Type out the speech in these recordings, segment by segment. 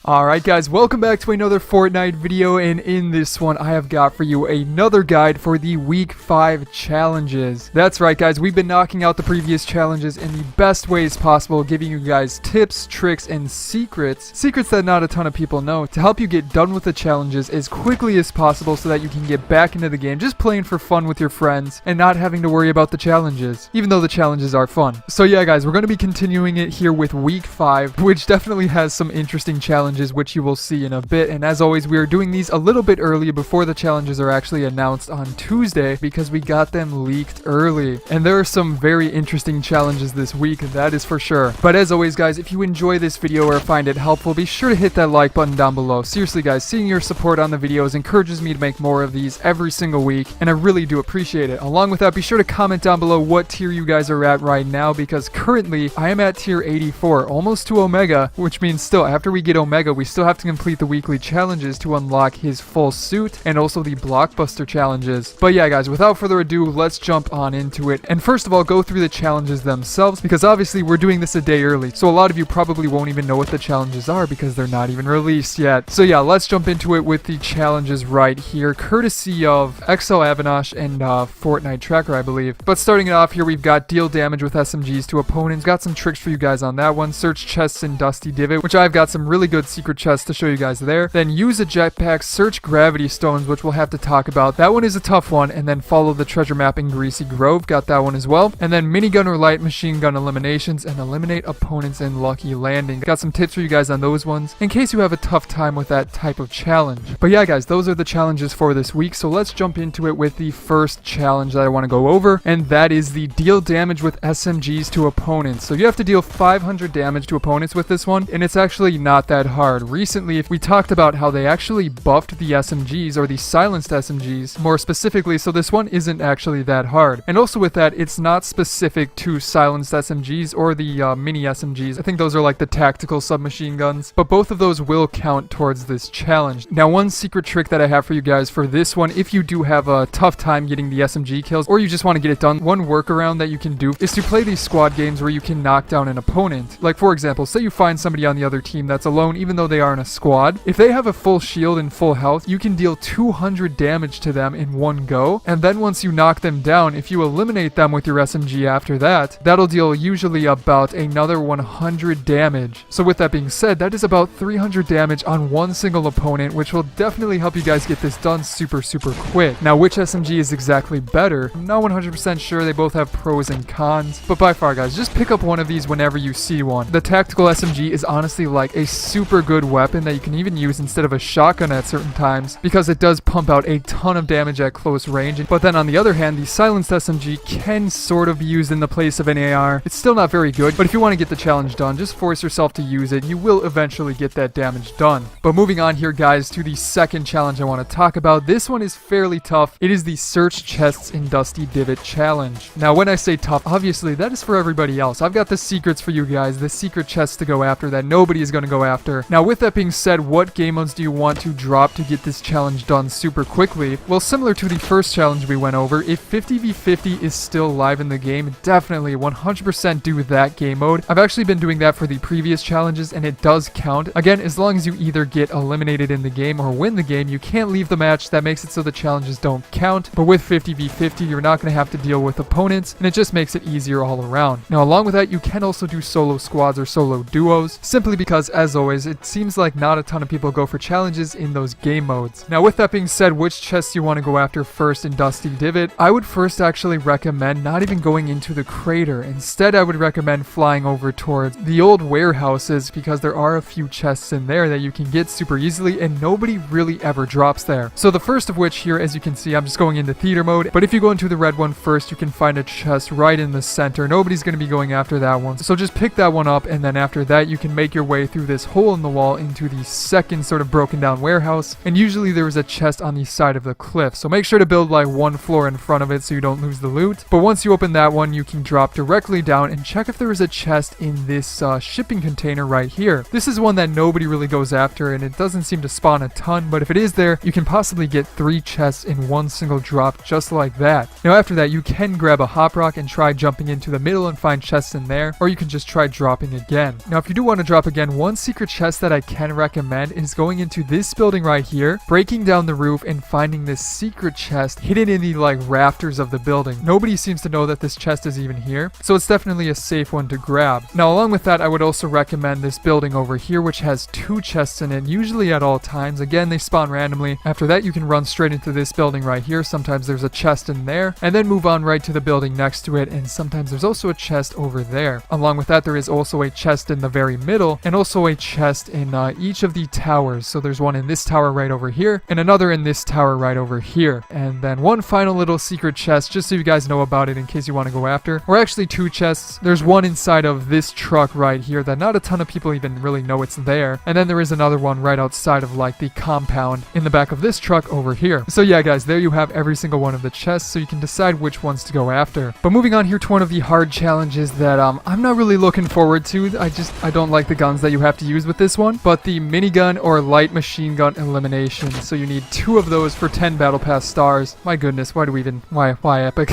Alright guys, welcome back to another Fortnite video, and in this one I have got for you another guide for the week 5 challenges. That's right guys, we've been knocking out the previous challenges in the best ways possible, giving you guys tips, tricks, and secrets that not a ton of people know, to help you get done with the challenges as quickly as possible so that you can get back into the game just playing for fun with your friends and not having to worry about the challenges, even though the challenges are fun. So yeah guys, we're going to be continuing it here with week 5, which definitely has some interesting challenges which you will see in a bit, and as always we are doing these a little bit early before the challenges are actually announced on Tuesday because we got them leaked early, and there are some very interesting challenges this week, that is for sure. But as always guys, if you enjoy this video or find it helpful, be sure to hit that like button down below. Seriously guys, seeing your support on the videos encourages me to make more of these every single week, and I really do appreciate it. Along with that, be sure to comment down below what tier you guys are at right now, because currently I am at tier 84, almost to Omega, which means still after we get Omega we still have to complete the weekly challenges to unlock his full suit and also the blockbuster challenges. But yeah guys, without further ado, let's jump on into it. And first of all, go through the challenges themselves, because obviously we're doing this a day early, so a lot of you probably won't even know what the challenges are because they're not even released yet. So yeah, let's jump into it with the challenges right here, courtesy of XL Avanash and Fortnite Tracker, I believe. But starting it off here, we've got deal damage with SMGs to opponents. Got some tricks for you guys on that one. Search chests in Dusty Divot, which I've got some really good secret chests to show you guys there. Then use a jetpack, search gravity stones, which we'll have to talk about. That one is a tough one. And then follow the treasure map in Greasy Grove. Got that one as well. And then minigun or light machine gun eliminations and eliminate opponents in Lucky Landing. Got some tips for you guys on those ones in case you have a tough time with that type of challenge. But yeah guys, those are the challenges for this week. So let's jump into it with the first challenge that I want to go over, and that is the deal damage with SMGs to opponents. So you have to deal 500 damage to opponents with this one, and it's actually not that hard. Recently, if we talked about how they actually buffed the SMGs, or the silenced SMGs more specifically, so this one isn't actually that hard. And also with that, it's not specific to silenced SMGs or the mini SMGs. I think those are like the tactical submachine guns, but both of those will count towards this challenge. Now, one secret trick that I have for you guys for this one, if you do have a tough time getting the SMG kills, or you just want to get it done, one workaround that you can do is to play these squad games where you can knock down an opponent. Like for example, say you find somebody on the other team that's alone even though they are in a squad. If they have a full shield and full health, you can deal 200 damage to them in one go, and then once you knock them down, if you eliminate them with your SMG after that, that'll deal usually about another 100 damage. So with that being said, that is about 300 damage on one single opponent, which will definitely help you guys get this done super quick. Now, which SMG is exactly better? I'm not 100% sure. They both have pros and cons, but by far guys, just pick up one of these whenever you see one. The tactical SMG is honestly like a super good weapon that you can even use instead of a shotgun at certain times, because it does pump out a ton of damage at close range. But then on the other hand, the silenced SMG can sort of be used in the place of an AR. It's still not very good, but if you want to get the challenge done, just force yourself to use it. You will eventually get that damage done. But moving on here guys to the second challenge I want to talk about. This one is fairly tough. It is the search chests in Dusty Divot challenge. Now when I say tough, obviously that is for everybody else. I've got the secrets for you guys, the secret chests to go after that nobody is going to go after. Now with that being said, what game modes do you want to drop to get this challenge done super quickly? Well, similar to the first challenge we went over, if 50v50 is still live in the game, definitely 100% do that game mode. I've actually been doing that for the previous challenges and it does count. Again, as long as you either get eliminated in the game or win the game, you can't leave the match. That makes it so the challenges don't count. But with 50v50, you're not going to have to deal with opponents, and it just makes it easier all around. Now along with that, you can also do solo squads or solo duos, simply because as always, it seems like not a ton of people go for challenges in those game modes. Now with that being said, which chests you want to go after first in Dusty Divot? I would first actually recommend not even going into the crater. Instead, I would recommend flying over towards the old warehouses, because there are a few chests in there that you can get super easily and nobody really ever drops there. So the first of which here, as you can see, I'm just going into theater mode, but if you go into the red one first, you can find a chest right in the center. Nobody's going to be going after that one, so just pick that one up, and then after that you can make your way through this hole in the wall into the second sort of broken down warehouse, and usually there is a chest on the side of the cliff, so make sure to build like one floor in front of it so you don't lose the loot. But once you open that one, you can drop directly down and check if there is a chest in this shipping container right here. This is one that nobody really goes after, and it doesn't seem to spawn a ton, but if it is there, you can possibly get 3 chests in one single drop just like that. Now after that, you can grab a hop rock and try jumping into the middle and find chests in there, or you can just try dropping again. Now if you do want to drop again, one secret chest chest that I can recommend is going into this building right here, breaking down the roof and finding this secret chest hidden in the like rafters of the building. Nobody seems to know that this chest is even here, so it's definitely a safe one to grab. Now along with that, I would also recommend this building over here, which has 2 chests in it, usually at all times. Again, they spawn randomly. After that, you can run straight into this building right here. Sometimes there's a chest in there, and then move on right to the building next to it, and sometimes there's also a chest over there. Along with that, there is also a chest in the very middle, and also a chest in each of the towers. So there's one in this tower right over here, and another in this tower right over here. And then one final little secret chest, just so you guys know about it in case you want to go after. Or actually 2 chests. There's one inside of this truck right here that not a ton of people even really know it's there. And then there is another one right outside of like the compound in the back of this truck over here. So yeah guys, there you have every single one of the chests, so you can decide which ones to go after. But moving on here to one of the hard challenges that I'm not really looking forward to. I don't like the guns that you have to use with this one, but the minigun or light machine gun elimination. So you need 2 of those for 10 battle pass stars. My goodness, why epic?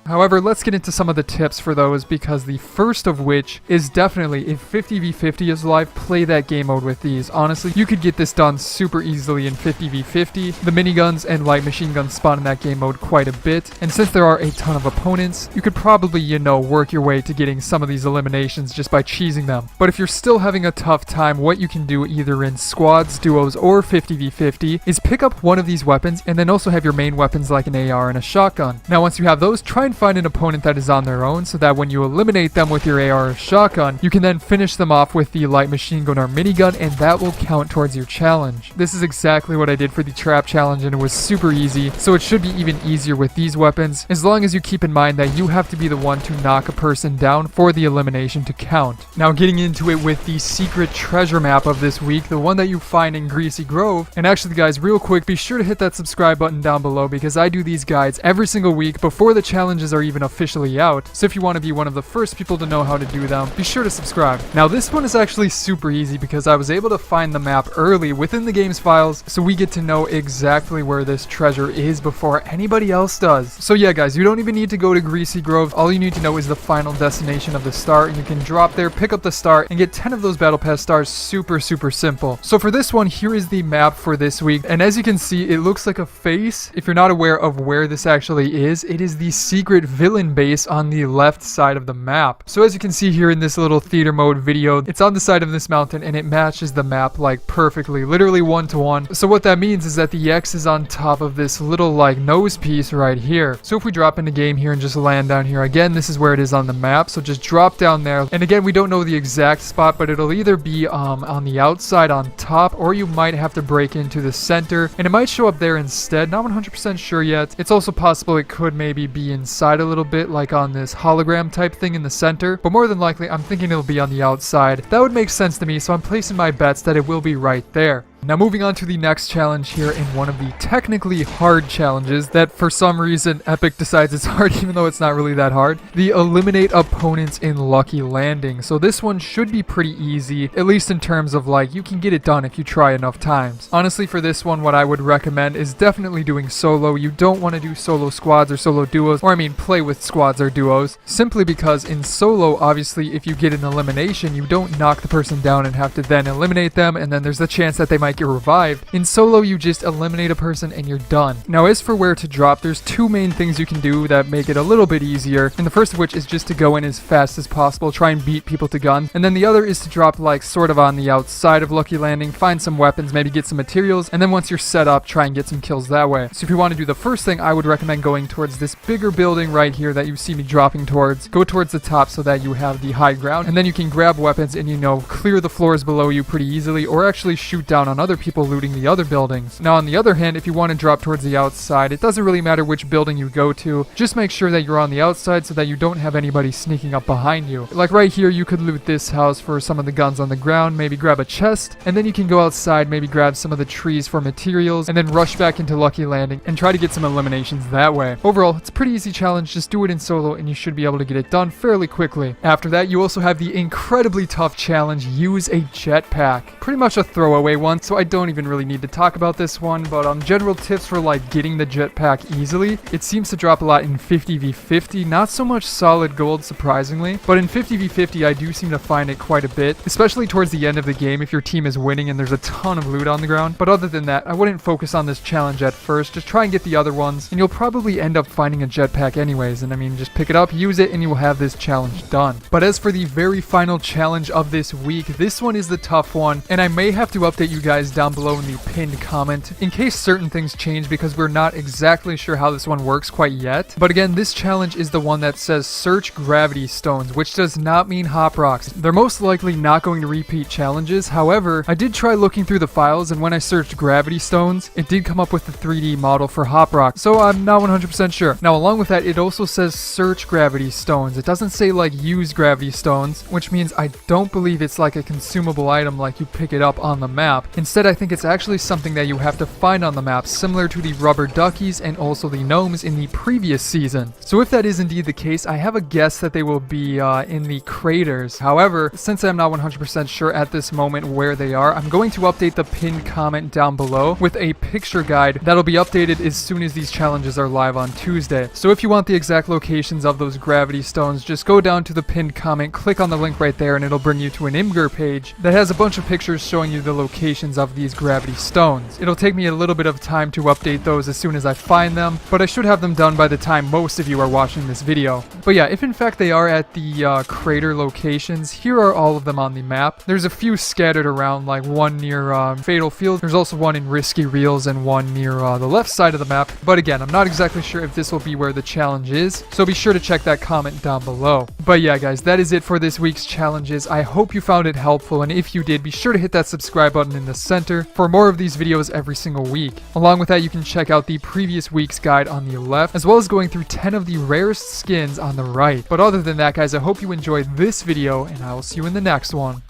However, let's get into some of the tips for those, because the first of which is definitely, if 50v50 is live, play that game mode with these. Honestly, you could get this done super easily in 50v50. The miniguns and light machine guns spawn in that game mode quite a bit, and since there are a ton of opponents, you could probably, you know, work your way to getting some of these eliminations just by cheesing them. But if you're still having a tough time, what you can do either in squads, duos, or 50v50 is pick up one of these weapons and then also have your main weapons like an AR and a shotgun. Now once you have those, try and find an opponent that is on their own, so that when you eliminate them with your AR or shotgun, you can then finish them off with the light machine gun or minigun, and that will count towards your challenge. This is exactly what I did for the trap challenge, and it was super easy, so it should be even easier with these weapons, as long as you keep in mind that you have to be the one to knock a person down for the elimination to count. Now getting into it with the secret treasure map of this week, the one that you find in Greasy Grove. And actually guys, real quick, be sure to hit that subscribe button down below, because I do these guides every single week before the challenges are even officially out. So if you want to be one of the first people to know how to do them, be sure to subscribe. Now this one is actually super easy, because I was able to find the map early within the game's files, so we get to know exactly where this treasure is before anybody else does. So yeah guys, you don't even need to go to Greasy Grove. All you need to know is the final destination of the star, and you can drop there, pick up the star, and get 10 of those battle pass stars. Super simple. So for this one, here is the map for this week, and as you can see, it looks like a face. If you're not aware of where this actually is, it is the secret villain base on the left side of the map. So as you can see here in this little theater mode video, it's on the side of this mountain, and it matches the map like perfectly, literally 1-to-1. So what that means is that the X is on top of this little like nose piece right here. So if we drop into game here and just land down here, again, this is where it is on the map, so just drop down there. And again, we don't know the exact spot, but it'll either be on the outside on top, or you might have to break into the center, and it might show up there instead. Not 100% sure yet. It's also possible it could maybe be inside a little bit, like on this hologram type thing in the center, but more than likely I'm thinking it'll be on the outside. That would make sense to me, so I'm placing my bets that it will be right there. Now moving on to the next challenge here, in one of the technically hard challenges that for some reason Epic decides it's hard even though it's not really that hard. The eliminate opponents in Lucky Landing. So this one should be pretty easy, at least in terms of like you can get it done if you try enough times. Honestly, for this one, what I would recommend is definitely doing solo. You don't want to do solo squads or solo duos, or I mean play with squads or duos, simply because in solo, obviously if you get an elimination, you don't knock the person down and have to then eliminate them, and then there's the chance that they might get revived. In solo, you just eliminate a person and you're done. Now as for where to drop, there's 2 main things you can do that make it a little bit easier, and the first of which is just to go in as fast as possible, try and beat people to guns, and then the other is to drop like sort of on the outside of Lucky Landing, find some weapons, maybe get some materials, and then once you're set up, try and get some kills that way. So if you want to do the first thing, I would recommend going towards this bigger building right here that you see me dropping towards. Go towards the top so that you have the high ground, and then you can grab weapons and, you know, clear the floors below you pretty easily, or actually shoot down on other people looting the other buildings. Now on the other hand, if you want to drop towards the outside, it doesn't really matter which building you go to, just make sure that you're on the outside so that you don't have anybody sneaking up behind you. Like right here, you could loot this house for some of the guns on the ground, maybe grab a chest, and then you can go outside, maybe grab some of the trees for materials, and then rush back into Lucky Landing and try to get some eliminations that way. Overall, it's a pretty easy challenge. Just do it in solo and you should be able to get it done fairly quickly. After that, you also have the incredibly tough challenge, use a jetpack. Pretty much a throwaway one, so I don't even really need to talk about this one, but general tips for like getting the jetpack easily. It seems to drop a lot in 50v50, not so much solid gold surprisingly, but in 50v50 I do seem to find it quite a bit, especially towards the end of the game if your team is winning and there's a ton of loot on the ground. But other than that, I wouldn't focus on this challenge at first, just try and get the other ones, and you'll probably end up finding a jetpack anyways, and I mean, just pick it up, use it, and you will have this challenge done. But as for the very final challenge of this week, this one is the tough one, and I may have to update you guys down below in the pinned comment in case certain things change, because we're not exactly sure how this one works quite yet. But again, this challenge is the one that says search gravity stones, which does not mean hop rocks. They're most likely not going to repeat challenges. However, I did try looking through the files, and when I searched gravity stones, it did come up with the 3D model for hop rock, so I'm not 100% sure. Now, along with that, it also says search gravity stones. It doesn't say like use gravity stones, which means I don't believe it's like a consumable item like you pick it up on the map. Instead, I think it's actually something that you have to find on the map, similar to the rubber duckies and also the gnomes in the previous season. So if that is indeed the case, I have a guess that they will be in the craters. However, since I'm not 100% sure at this moment where they are, I'm going to update the pinned comment down below with a picture guide that'll be updated as soon as these challenges are live on Tuesday. So if you want the exact locations of those gravity stones, just go down to the pinned comment, click on the link right there, and it'll bring you to an Imgur page that has a bunch of pictures showing you the locations of these gravity stones. It'll take me a little bit of time to update those as soon as I find them, but I should have them done by the time most of you are watching this video. But yeah, if in fact they are at the crater locations, here are all of them on the map. There's a few scattered around, like one near Fatal Field. There's also one in Risky Reels and one near the left side of the map. But again, I'm not exactly sure if this will be where the challenge is, so be sure to check that comment down below. But yeah, guys, that is it for this week's challenges. I hope you found it helpful, and if you did, be sure to hit that subscribe button in the center for more of these videos every single week. Along with that, you can check out the previous week's guide on the left, as well as going through 10 of the rarest skins on the right. But other than that, guys, I hope you enjoyed this video, and I will see you in the next one.